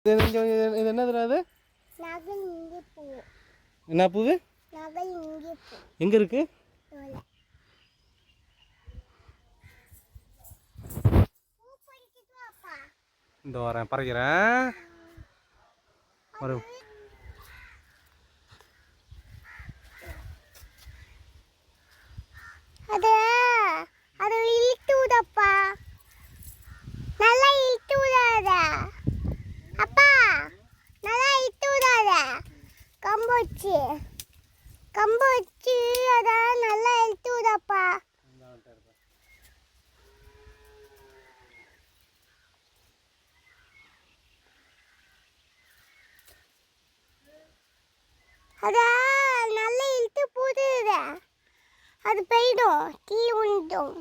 இது என்னதுடா அது? என்ன பூவு? எங்கே இருக்கு? இந்த வரேன் பறக்கிறேன். ஒரு அது இழுத்து விடப்பா, நல்லா இழுத்து விடாத அப்பா, நல்லா இழுத்து விடாத. கம்பு வச்சு அதான் நல்லா இழுத்து விடப்பா. அதான் நல்லா இழுத்து போடுற, அது போயிடும், கீழே விழுந்துடும்.